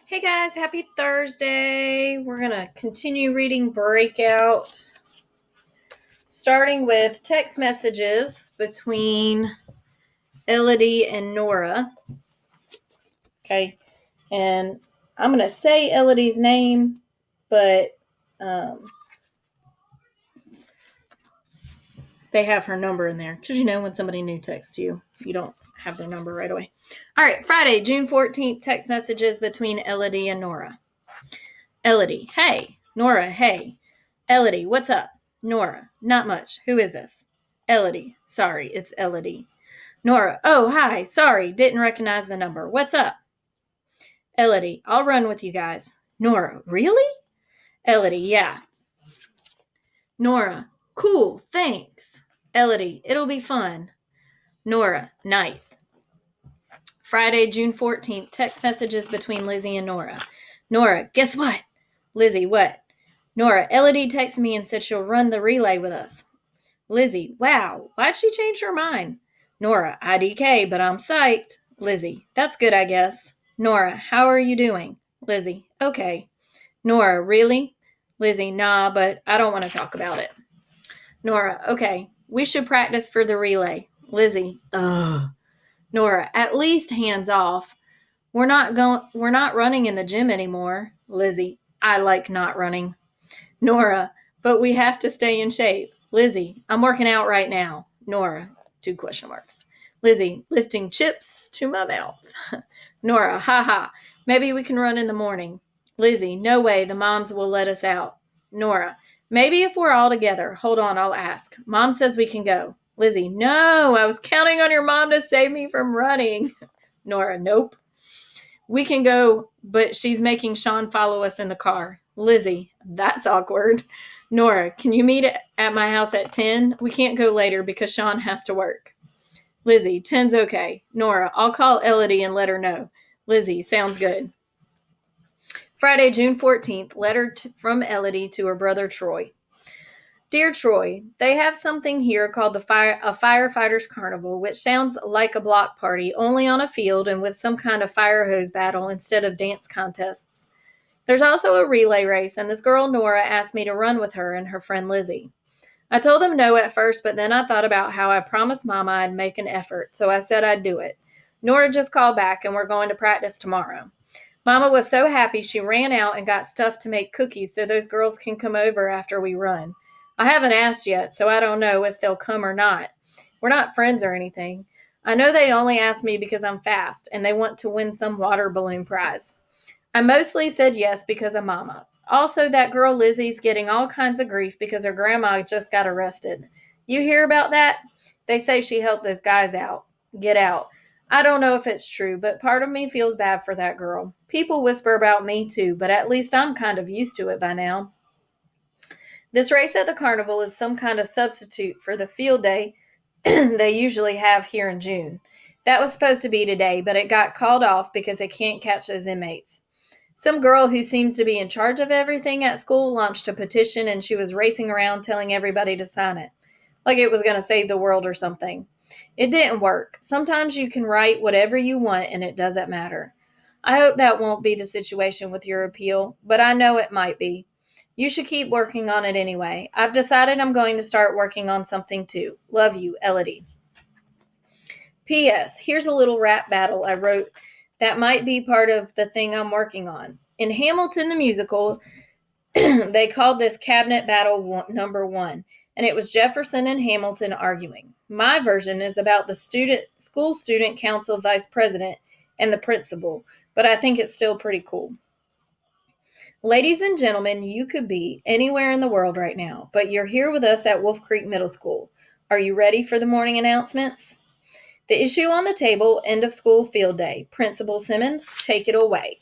Hey guys, happy Thursday. We're going to continue reading Breakout, starting with text messages between Elodie and Nora. Okay, and I'm going to say Elodie's name, but they have her number in there because when somebody new texts you, you don't have their number right away. All right, Friday, June 14th, text messages between Elodie and Nora. Elodie, hey. Nora, hey. Elodie, what's up? Nora, not much. Who is this? Elodie, sorry, it's Elodie. Nora, oh, hi, sorry, didn't recognize the number. What's up? Elodie, I'll run with you guys. Nora, really? Elodie, yeah. Nora, cool, thanks. Elodie, it'll be fun. Nora, night. Friday, June 14th, text messages between Lizzie and Nora. Nora, guess what? Lizzie, what? Nora, Elodie texted me and said she'll run the relay with us. Lizzie, wow, why'd she change her mind? Nora, IDK, but I'm psyched. Lizzie, that's good, I guess. Nora, how are you doing? Lizzie, okay. Nora, really? Lizzie, nah, but I don't want to talk about it. Nora, okay, we should practice for the relay. Lizzie, ugh. Nora, at least hands off. We're not running in the gym anymore. Lizzie, I like not running. Nora, but we have to stay in shape. Lizzie, I'm working out right now. Nora, 2 question marks. Lizzie, lifting chips to my mouth. Nora, haha, maybe we can run in the morning. Lizzie, no way, the moms will let us out. Nora, maybe if we're all together. Hold on, I'll ask. Mom says we can go. Lizzie, no, I was counting on your mom to save me from running. Nora, nope. We can go, but she's making Sean follow us in the car. Lizzie, that's awkward. Nora, can you meet at my house at 10? We can't go later because Sean has to work. Lizzie, 10's okay. Nora, I'll call Elodie and let her know. Lizzie, sounds good. Friday, June 14th, letter from Elodie to her brother Troy. Dear Troy, they have something here called a firefighters carnival, which sounds like a block party, only on a field and with some kind of fire hose battle instead of dance contests. There's also a relay race, and this girl Nora asked me to run with her and her friend Lizzie. I told them no at first, but then I thought about how I promised Mama I'd make an effort, so I said I'd do it. Nora just called back, and we're going to practice tomorrow. Mama was so happy she ran out and got stuff to make cookies so those girls can come over after we run. I haven't asked yet, so I don't know if they'll come or not. We're not friends or anything. I know they only asked me because I'm fast, and they want to win some water balloon prize. I mostly said yes because of Mama. Also, that girl Lizzie's getting all kinds of grief because her grandma just got arrested. You hear about that? They say she helped those guys get out. I don't know if it's true, but part of me feels bad for that girl. People whisper about me too, but at least I'm kind of used to it by now. This race at the carnival is some kind of substitute for the field day they usually have here in June. That was supposed to be today, but it got called off because they can't catch those inmates. Some girl who seems to be in charge of everything at school launched a petition, and she was racing around telling everybody to sign it, like it was going to save the world or something. It didn't work. Sometimes you can write whatever you want and it doesn't matter. I hope that won't be the situation with your appeal, but I know it might be. You should keep working on it anyway. I've decided I'm going to start working on something too. Love you, Elodie. P.S. Here's a little rap battle I wrote that might be part of the thing I'm working on. In Hamilton the musical, they called this cabinet battle number 1, and it was Jefferson and Hamilton arguing. My version is about the school student council vice president and the principal, but I think it's still pretty cool. Ladies and gentlemen, you could be anywhere in the world right now, but you're here with us at Wolf Creek Middle School. Are you ready for the morning announcements? The issue on the table, end of school field day. Principal Simmons, take it away.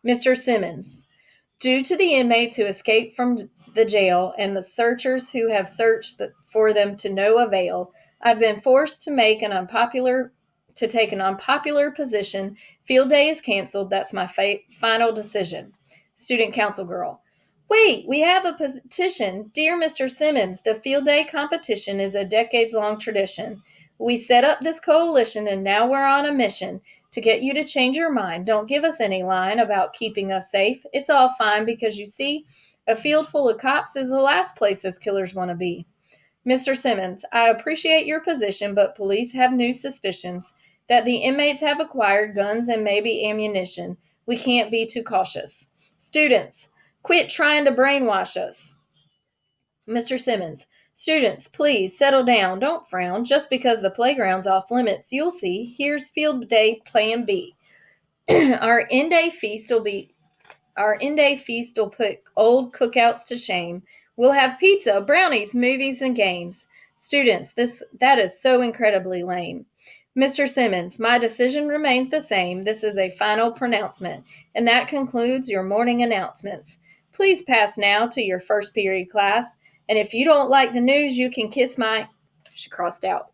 Mr. Simmons, due to the inmates who escaped from the jail and the searchers who have searched for them to no avail, I've been forced to take an unpopular position. Field day is canceled. That's my final decision. Student council girl. Wait, we have a petition. Dear Mr. Simmons, the field day competition is a decades-long tradition. We set up this coalition and now we're on a mission. to get you to change your mind. Don't give us any line about keeping us safe. It's all fine because you see, a field full of cops is the last place those killers want to be. Mr. Simmons, I appreciate your position, but police have new suspicions that the inmates have acquired guns and maybe ammunition. We can't be too cautious. Students, quit trying to brainwash us. Mr. Simmons, students, please settle down. Don't frown. Just because the playground's off limits, you'll see. Here's field day plan B. Our in-day feast will put old cookouts to shame. We'll have pizza, brownies, movies, and games. Students, that is so incredibly lame. Mr. Simmons, my decision remains the same. This is a final pronouncement, and that concludes your morning announcements. Please pass now to your first period class, and if you don't like the news, you can she crossed out,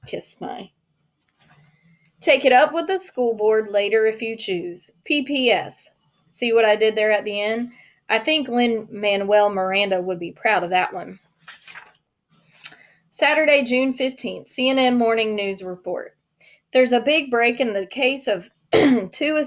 kiss my. Take it up with the school board later if you choose. PPS. See what I did there at the end? I think Lin-Manuel Miranda would be proud of that one. Saturday, June 15th, CNN Morning News Report. There's a big break in the case of two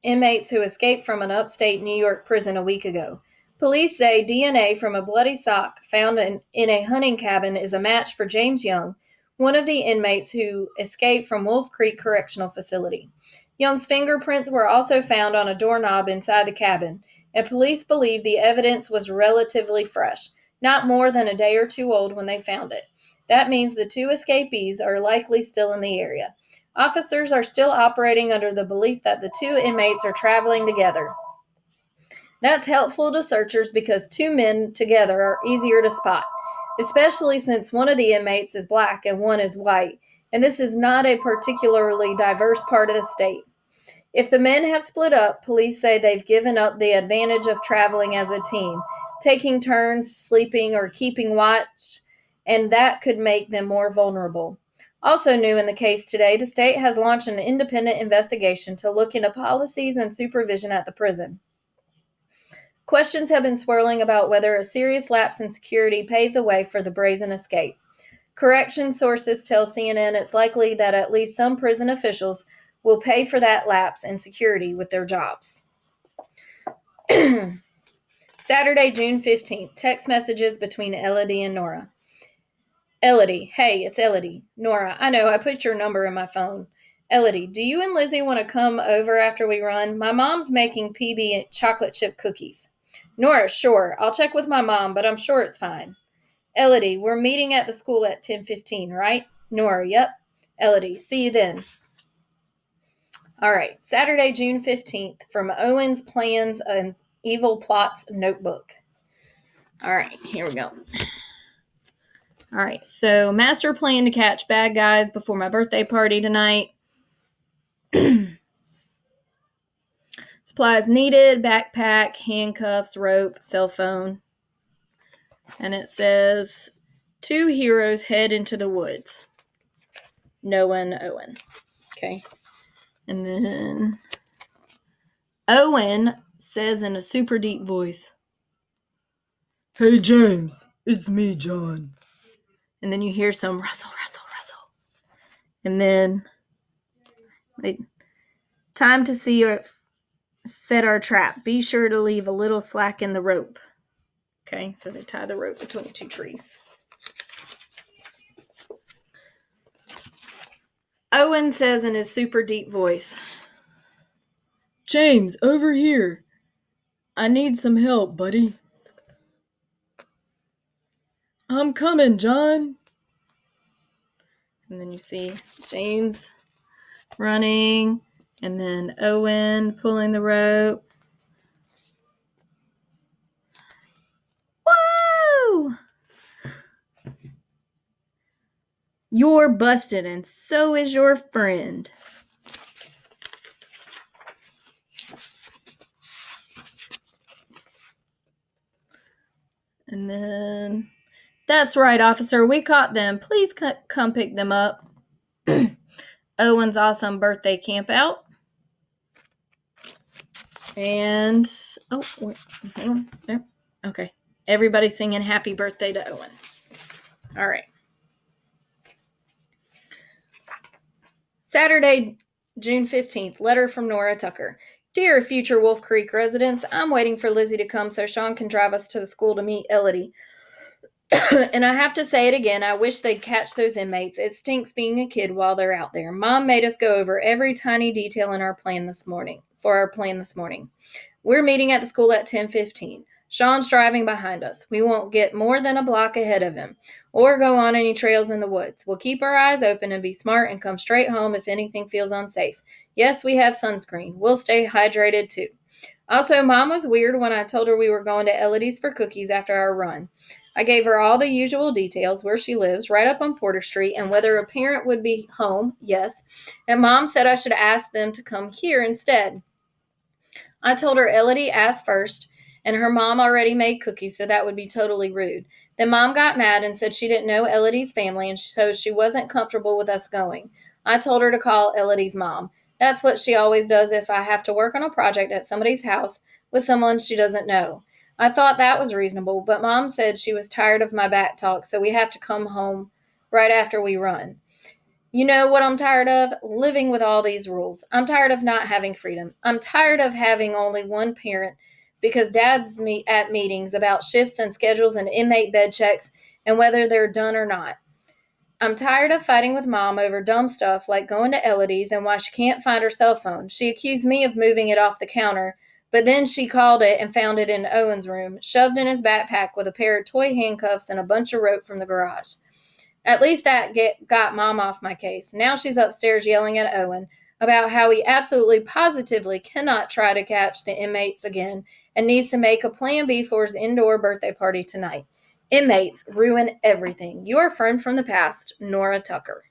inmates who escaped from an upstate New York prison a week ago. Police say DNA from a bloody sock found in a hunting cabin is a match for James Young, one of the inmates who escaped from Wolf Creek Correctional Facility. Young's fingerprints were also found on a doorknob inside the cabin, and police believe the evidence was relatively fresh, not more than a day or two old when they found it. That means the two escapees are likely still in the area. Officers are still operating under the belief that the two inmates are traveling together. That's helpful to searchers because two men together are easier to spot, especially since one of the inmates is black and one is white, and this is not a particularly diverse part of the state. If the men have split up, police say they've given up the advantage of traveling as a team, taking turns sleeping or keeping watch, and that could make them more vulnerable. Also new in the case today, the state has launched an independent investigation to look into policies and supervision at the prison. Questions have been swirling about whether a serious lapse in security paved the way for the brazen escape. Correction sources tell CNN it's likely that at least some prison officials will pay for that lapse in security with their jobs. Saturday, June 15th, text messages between Elodie and Nora. Elodie, hey, it's Elodie. Nora, I know, I put your number in my phone. Elodie, do you and Lizzie want to come over after we run? My mom's making PB chocolate chip cookies. Nora, sure. I'll check with my mom, but I'm sure it's fine. Elodie, we're meeting at the school at 10:15, right? Nora, yep. Elodie, see you then. All right, Saturday, June 15th, from Owen's Plans and Evil Plots notebook. All right, here we go. All right, so master plan to catch bad guys before my birthday party tonight. Supplies needed, backpack, handcuffs, rope, cell phone. And it says, 2 heroes head into the woods. Noah and Owen. Okay. And then Owen says in a super deep voice, "Hey, James, it's me, John." And then you hear some rustle, rustle, rustle. And then, time to set our trap. Be sure to leave a little slack in the rope. Okay, so they tie the rope between 2 trees. Owen says in his super deep voice, "James, over here. I need some help, buddy." "I'm coming, John." And then you see James running, and then Owen pulling the rope. Whoa! You're busted, and so is your friend. And then, "That's right, officer. We caught them. Please come pick them up." Owen's awesome birthday camp out. And, oh, wait, hang on. There. Okay. Everybody's singing happy birthday to Owen. All right. Saturday, June 15th, letter from Nora Tucker. Dear future Wolf Creek residents, I'm waiting for Lizzie to come so Sean can drive us to the school to meet Elodie. And I have to say it again, I wish they'd catch those inmates. It stinks being a kid while they're out there. Mom made us go over every tiny detail in our plan this morning. We're meeting at the school at 10:15. Sean's driving behind us. We won't get more than a block ahead of him or go on any trails in the woods. We'll keep our eyes open and be smart and come straight home if anything feels unsafe. Yes, we have sunscreen. We'll stay hydrated too. Also, Mom was weird when I told her we were going to Elodie's for cookies after our run. I gave her all the usual details, where she lives, right up on Porter Street, and whether a parent would be home, yes. And Mom said I should ask them to come here instead. I told her Elodie asked first, and her mom already made cookies, so that would be totally rude. Then Mom got mad and said she didn't know Elodie's family, and so she wasn't comfortable with us going. I told her to call Elodie's mom. That's what she always does if I have to work on a project at somebody's house with someone she doesn't know. I thought that was reasonable, but Mom said she was tired of my back talk, so we have to come home right after we run. You know what I'm tired of? Living with all these rules. I'm tired of not having freedom. I'm tired of having only one parent because dads meet at meetings about shifts and schedules and inmate bed checks and whether they're done or not. I'm tired of fighting with Mom over dumb stuff like going to Elodie's and why she can't find her cell phone. She accused me of moving it off the counter, but then she called it and found it in Owen's room, shoved in his backpack with a pair of toy handcuffs and a bunch of rope from the garage. At least that got Mom off my case. Now she's upstairs yelling at Owen about how he absolutely positively cannot try to catch the inmates again and needs to make a plan B for his indoor birthday party tonight. Inmates ruin everything. Your friend from the past, Nora Tucker.